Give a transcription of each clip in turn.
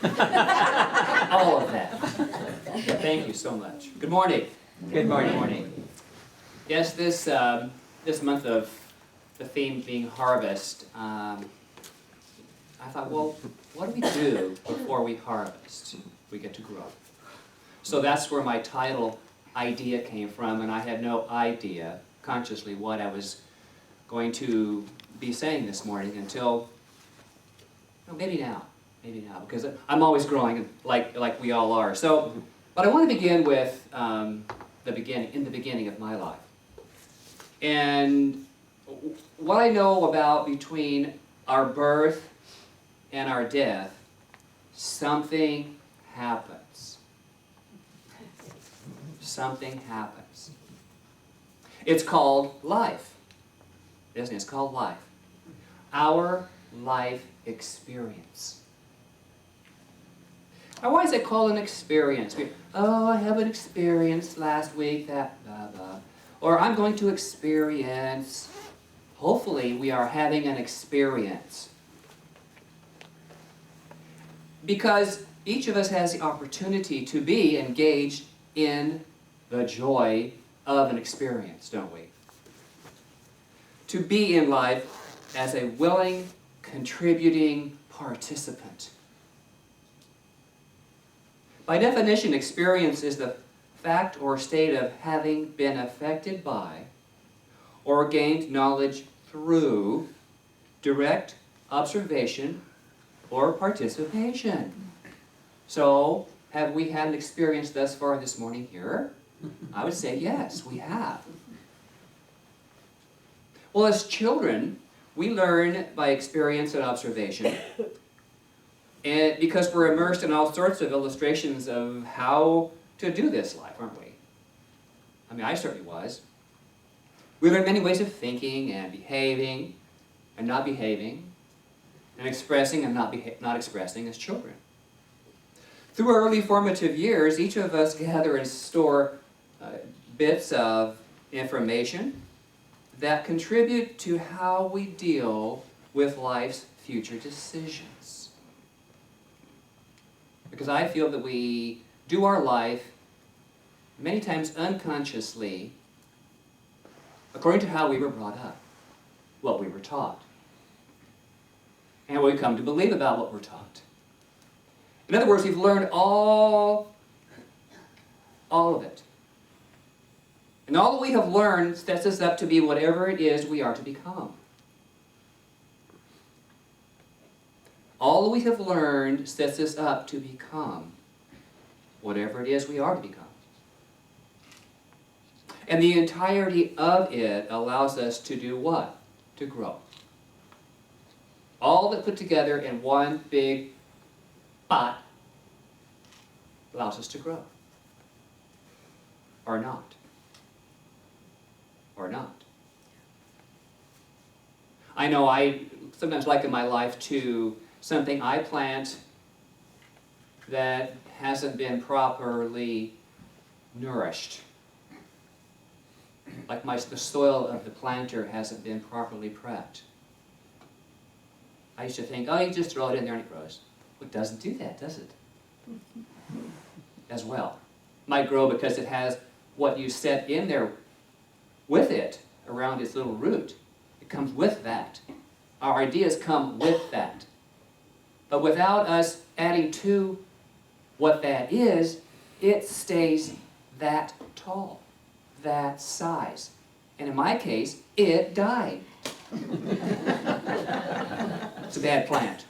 All of that. Thank you so much. Good morning. Good morning. Yes, this month of the theme being harvest, I thought, well, what do we do before we harvest? We get to grow. So that's where my title idea came from, and I had no idea consciously what I was going to be saying this morning until, well, maybe now, because I'm always growing like we all are. So, but I want to begin with the beginning of my life. And what I know about between our birth and our death, something happens. Something happens. It's called life, isn't it? It's called life. Our life experience. Now, why is it called an experience? Oh, I have an experience last week, that blah, blah. Or I'm going to experience. Hopefully, we are having an experience. Because each of us has the opportunity to be engaged in the joy of an experience, don't we? To be in life as a willing, contributing participant. By definition, experience is the fact or state of having been affected by or gained knowledge through direct observation or participation. So, have we had an experience thus far this morning here? I would say yes, we have. Well, as children, we learn by experience and observation, and because we're immersed in all sorts of illustrations of how to do this life, aren't we? I mean, I certainly was. We learn many ways of thinking and behaving and not behaving, and expressing and not expressing as children. Through our early formative years, each of us gather and store bits of information that contribute to how we deal with life's future decisions. Because I feel that we do our life many times unconsciously according to how we were brought up, what we were taught, and what we come to believe about what we're taught. In other words, we've learned all of it. And all that we have learned sets us up to be whatever it is we are to become. All that we have learned sets us up to become whatever it is we are to become. And the entirety of it allows us to do what? To grow. All that put together in one big pot allows us to grow. Or not. Or not. I know I sometimes like in my life to something I plant that hasn't been properly nourished. Like the soil of the planter hasn't been properly prepped. I used to think, oh, you just throw it in there and it grows. Well, it doesn't do that, does it? As well. It might grow because it has what you set in there with it around its little root. It comes with that. Our ideas come with that. But without us adding to what that is, it stays that tall, that size. And in my case, it died. It's a bad plant.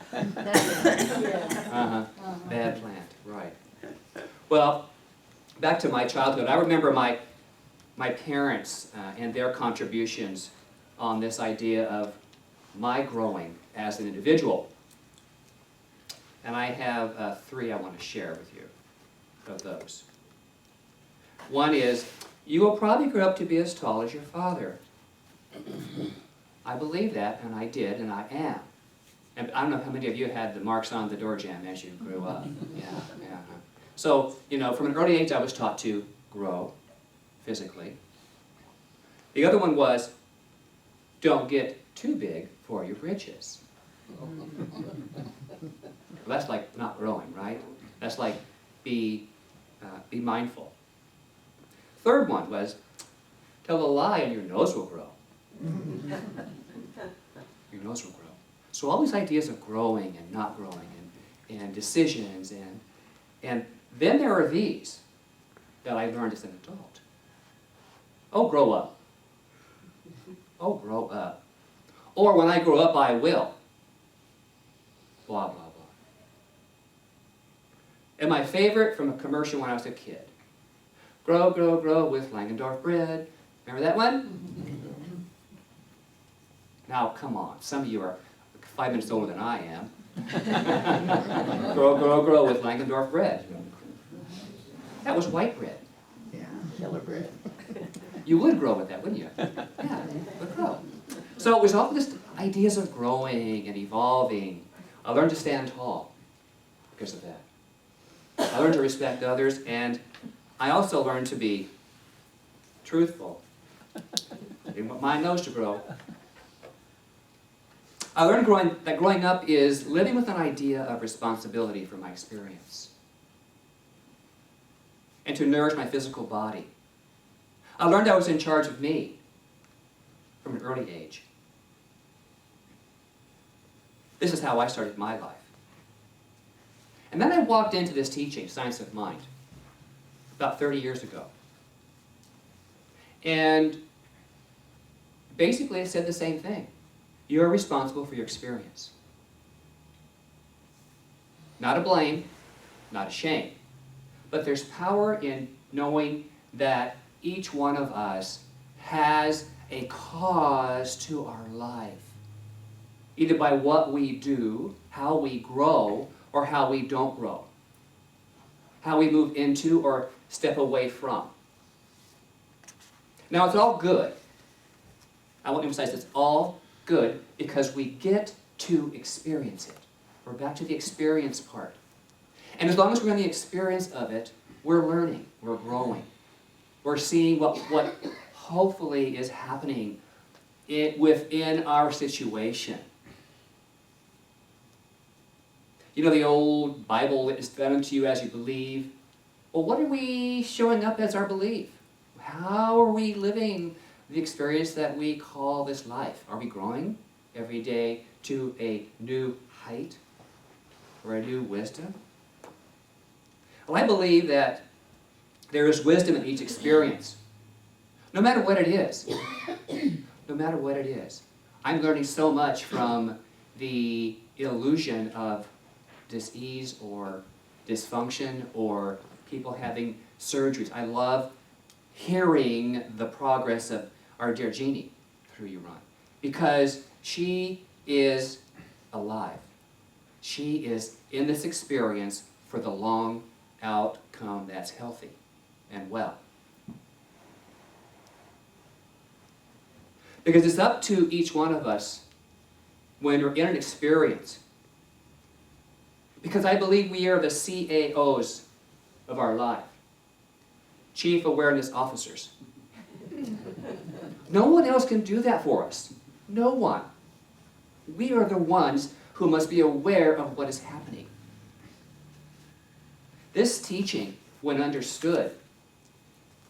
Bad plant, right. Well, back to my childhood. I remember my parents and their contributions on this idea of my growing as an individual. And I have three I want to share with you of those. One is, you will probably grow up to be as tall as your father. I believe that, and I did, and I am. And I don't know how many of you had the marks on the door jamb as you grew up. Yeah. So, from an early age I was taught to grow physically. The other one was, don't get too big for your britches. Well, that's like not growing, right? That's like be mindful. Third one was tell a lie and your nose will grow. Your nose will grow. So all these ideas of growing and not growing and decisions and then there are these that I learned as an adult. Oh, grow up. Oh, grow up. Or when I grow up, I will. Blah, blah, blah. And my favorite from a commercial when I was a kid. Grow, grow, grow with Langendorf bread. Remember that one? Now, come on. Some of you are 5 minutes older than I am. Grow, grow, grow with Langendorf bread. That was white bread. Yeah, yellow bread. You would grow with that, wouldn't you? Yeah, you would grow. So it was all this ideas of growing and evolving. I learned to stand tall because of that. I learned to respect others, and I also learned to be truthful. I didn't want my nose to grow. I learned that growing up is living with an idea of responsibility for my experience and to nourish my physical body. I learned I was in charge of me from an early age. This is how I started my life. And then I walked into this teaching, Science of Mind, about 30 years ago. And basically it said the same thing. You're responsible for your experience. Not a blame, not a shame. But there's power in knowing that each one of us has a cause to our life. Either by what we do, how we grow, or how we don't grow. How we move into or step away from. Now it's all good. I want to emphasize it's all good because we get to experience it. We're back to the experience part. And as long as we're in the experience of it, we're learning, we're growing. We're seeing what hopefully is happening within our situation. You know the old Bible, it is done unto you as you believe. Well, what are we showing up as our belief? How are we living the experience that we call this life? Are we growing every day to a new height or a new wisdom? Well, I believe that there is wisdom in each experience, no matter what it is. No matter what it is. I'm learning so much from the illusion of dis-ease or dysfunction or people having surgeries. I love hearing the progress of our dear Jeannie through you, Ron, because she is alive. She is in this experience for the long outcome that's healthy and well. Because it's up to each one of us when we're in an experience. Because I believe we are the CAOs of our life. Chief Awareness Officers. No one else can do that for us. No one. We are the ones who must be aware of what is happening. This teaching, when understood,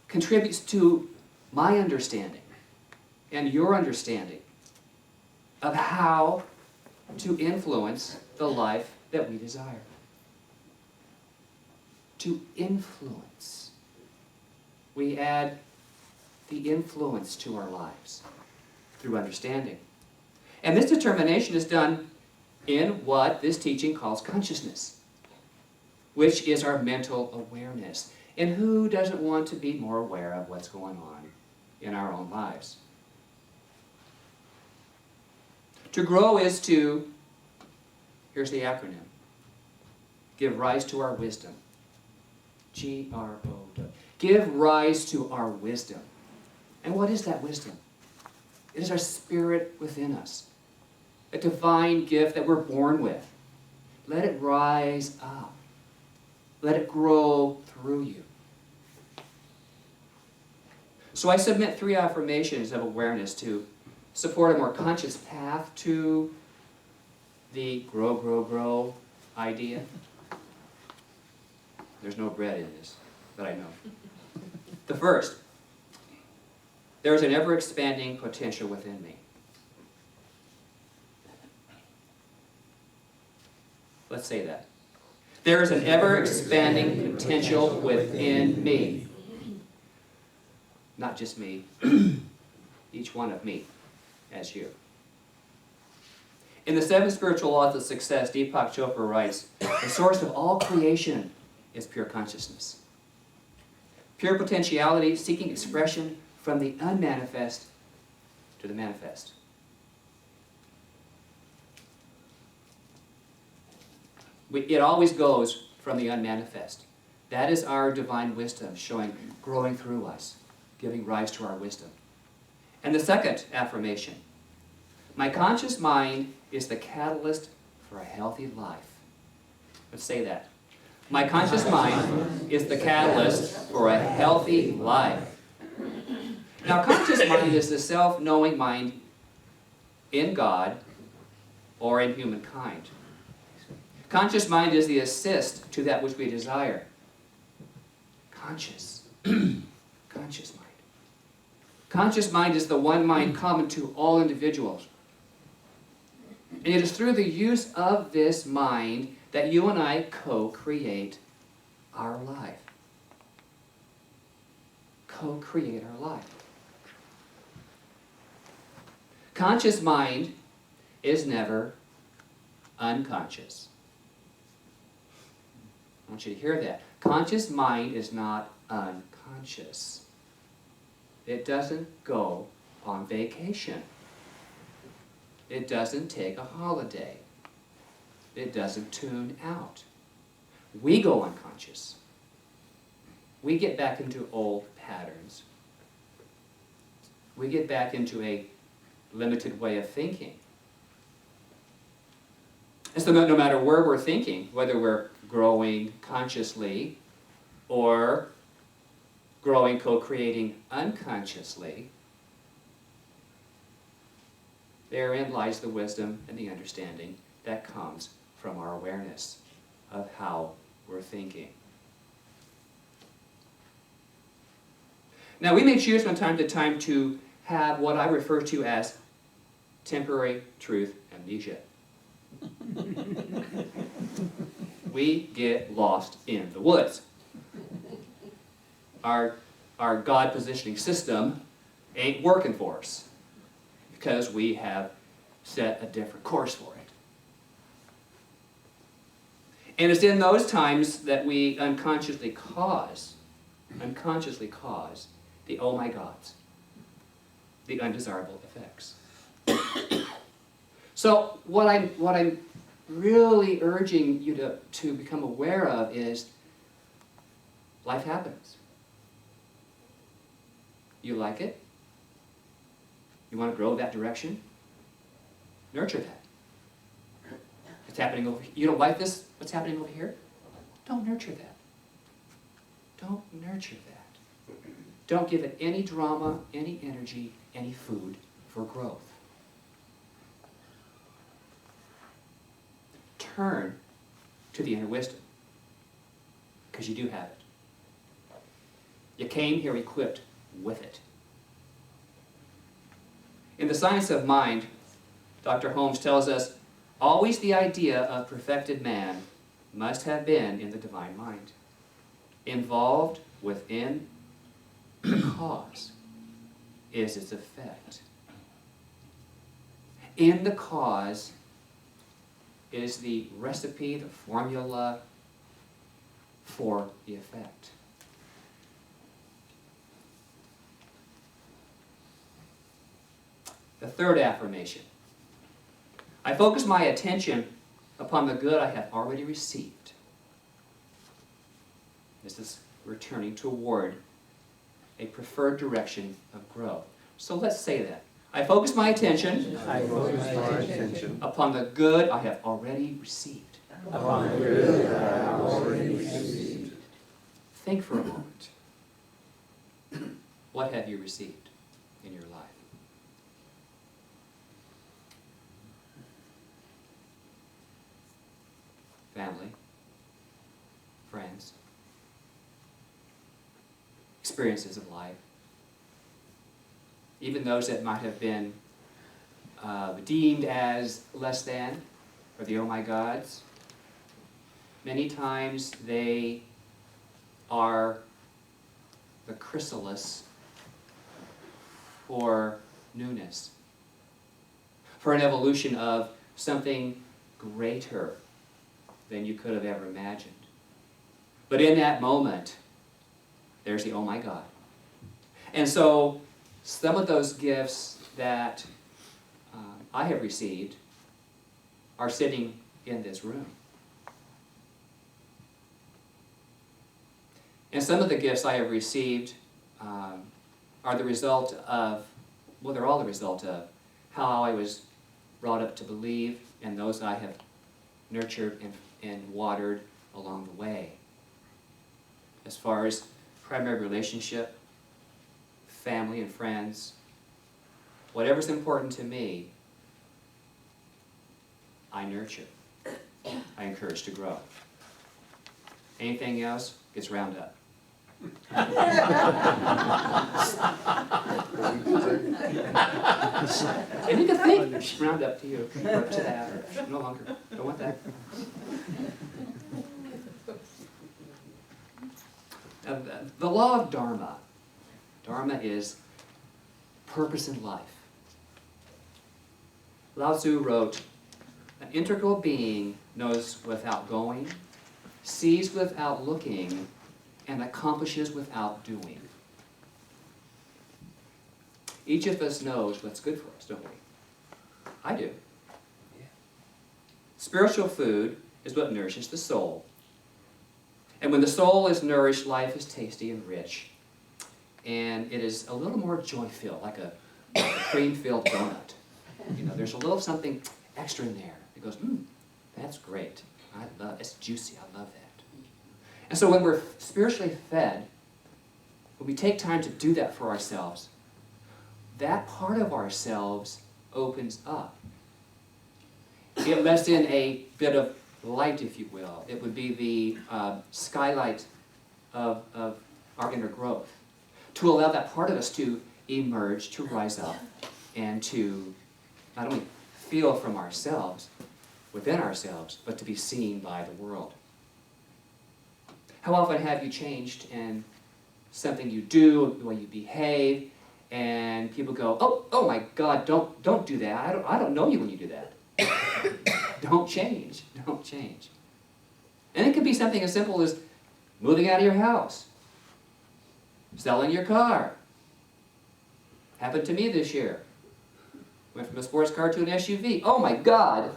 contributes to my understanding and your understanding of how to influence the life that we desire. To influence. We add the influence to our lives through understanding. And this determination is done in what this teaching calls consciousness, which is our mental awareness. And who doesn't want to be more aware of what's going on in our own lives? To grow is to, here's the acronym, give rise to our wisdom. G-R-O-W. Give rise to our wisdom. And what is that wisdom? It is our spirit within us. A divine gift that we're born with. Let it rise up. Let it grow through you. So I submit 3 affirmations of awareness to support a more conscious path to the grow, grow, grow idea? There's no bread in this, but I know. The first, there is an ever-expanding potential within me. Let's say that. There is an ever-expanding potential within me. Not just me, each one of me as you. In the 7 Spiritual Laws of Success, Deepak Chopra writes, the source of all creation is pure consciousness. Pure potentiality seeking expression from the unmanifest to the manifest. It always goes from the unmanifest. That is our divine wisdom growing through us, giving rise to our wisdom. And the second affirmation, my conscious mind is the catalyst for a healthy life. Let's say that. My conscious mind is the catalyst for a healthy life. Now, conscious mind is the self-knowing mind in God or in humankind. Conscious mind is the assist to that which we desire. Conscious mind. Conscious mind is the one mind common to all individuals. And it is through the use of this mind that you and I co-create our life. Co-create our life. Conscious mind is never unconscious. I want you to hear that. Conscious mind is not unconscious. It doesn't go on vacation. It doesn't take a holiday. It doesn't tune out. We go unconscious. We get back into old patterns. We get back into a limited way of thinking. And so no matter where we're thinking, whether we're growing consciously or growing, co-creating unconsciously, therein lies the wisdom and the understanding that comes from our awareness of how we're thinking. Now, we may choose from time to time to have what I refer to as temporary truth amnesia. We get lost in the woods. Our God positioning system ain't working for us because we have set a different course for it. And it's in those times that we unconsciously cause the oh my gods, the undesirable effects. So what I'm really urging you to become aware of is life happens. You like it? You want to grow that direction? Nurture that. It's happening over here. You don't like this? What's happening over here? Don't nurture that. Don't nurture that. Don't give it any drama, any energy, any food for growth. Turn to the inner wisdom, because you do have it. You came here equipped with it. In the science of mind, Dr. Holmes tells us, always the idea of perfected man must have been in the divine mind, involved within the cause is its effect. In the cause is the recipe, the formula for the effect. The third affirmation. I focus my attention upon the good I have already received. This is returning toward a preferred direction of growth. So let's say that. I focus my attention upon the good I have already received. Upon the good I have already received. Think for a moment. What have you received in your life? experiences of life, even those that might have been deemed as less than, or the oh my gods. Many times they are the chrysalis for newness, for an evolution of something greater than you could have ever imagined. But in that moment, there's the oh my God. And so some of those gifts that I have received are sitting in this room. And some of the gifts I have received are the result of, well, they're all the result of how I was brought up to believe and those I have nurtured and watered along the way. As far as primary relationship, family and friends, whatever's important to me, I nurture. I encourage to grow. Anything else gets round up. And you can think, round up to you, or up to that, or no longer. Don't want that. The law of Dharma. Dharma is purpose in life. Lao Tzu wrote, "An integral being knows without going, sees without looking, and accomplishes without doing." Each of us knows what's good for us, don't we? I do. Yeah. Spiritual food is what nourishes the soul. And when the soul is nourished, life is tasty and rich. And it is a little more joy-filled, like a cream-filled donut. You know, there's a little something extra in there. It goes, that's great. I love it. It's juicy. I love that. And so when we're spiritually fed, when we take time to do that for ourselves, that part of ourselves opens up. It lets in a bit of light, if you will. It would be the skylight of our inner growth, to allow that part of us to emerge, to rise up, and to not only feel from ourselves, within ourselves, but to be seen by the world. How often have you changed in something you do, the way you behave, and people go, oh my God, don't do that. I don't know you when you do that. Don't change. Don't change. And it could be something as simple as moving out of your house, selling your car. Happened to me this year. Went from a sports car to an SUV. Oh my God!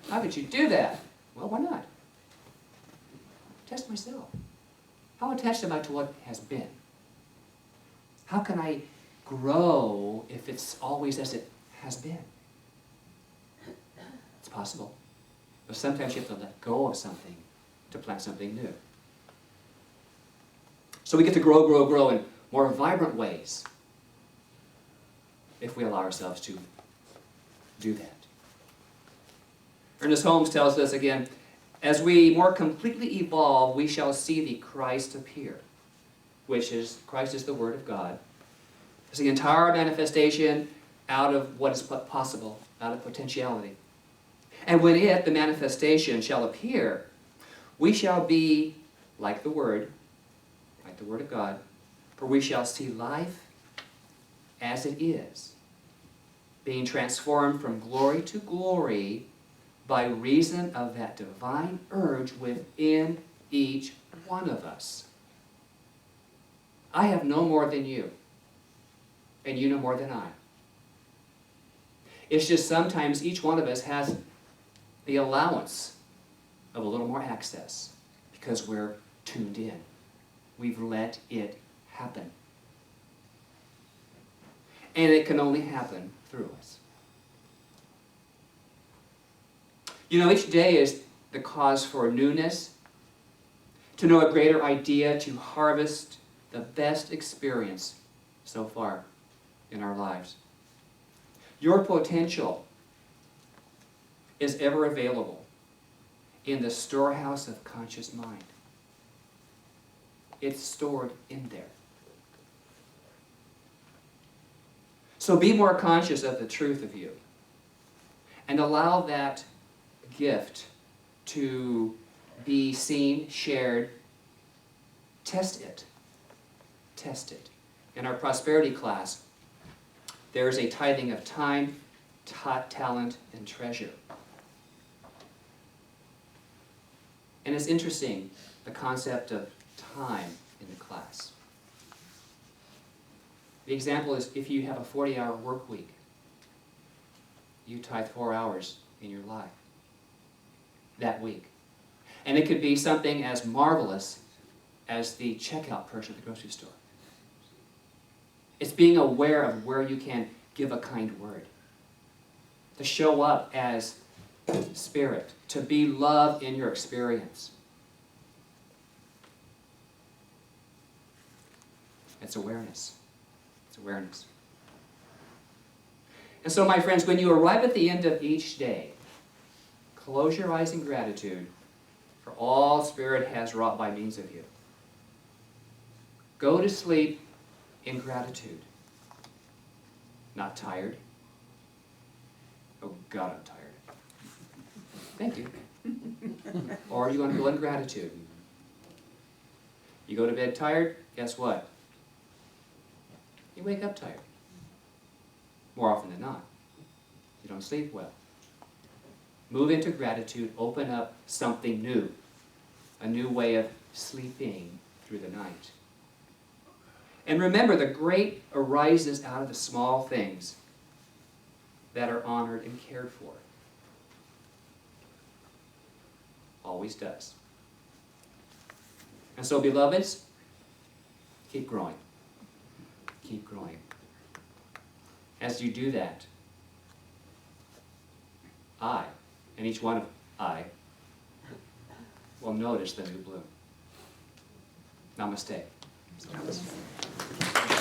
How could you do that? Well, why not? Test myself. How attached am I to what has been? How can I grow if it's always as it has been? It's possible. But sometimes you have to let go of something to plant something new. So we get to grow in more vibrant ways if we allow ourselves to do that. Ernest Holmes tells us again, as we more completely evolve, we shall see the Christ appear, which is, Christ is the Word of God. It's the entire manifestation out of what is possible, out of potentiality. And when it, the manifestation, shall appear, we shall be like the Word of God, for we shall see life as it is, being transformed from glory to glory by reason of that divine urge within each one of us. I have no more than you, and you no more than I. It's just sometimes each one of us has the allowance of a little more access because we're tuned in. We've let it happen. And it can only happen through us. You know, each day is the cause for newness, to know a greater idea, to harvest the best experience so far in our lives. Your potential is ever available in the storehouse of conscious mind. It's stored in there. So be more conscious of the truth of you. And allow that gift to be seen, shared. Test it. Test it. In our prosperity class, there is a tithing of time, talent, and treasure. And it's interesting, the concept of time in the class. The example is if you have a 40-hour work week, you tithe 4 hours in your life that week. And it could be something as marvelous as the checkout person at the grocery store. It's being aware of where you can give a kind word. To show up as spirit. To be love in your experience. It's awareness. It's awareness. And so, my friends, when you arrive at the end of each day, close your eyes in gratitude for all Spirit has wrought by means of you. Go to sleep in gratitude. Not tired. Oh, God, I'm tired. Thank you. Or you want to go in gratitude. You go to bed tired, guess what? You wake up tired. More often than not. You don't sleep well. Move into gratitude, open up something new. A new way of sleeping through the night. And remember, the great arises out of the small things that are honored and cared for. Always does. And so, beloveds, keep growing. Keep growing. As you do that, I, and each one of I, will notice the new bloom. Namaste. Namaste.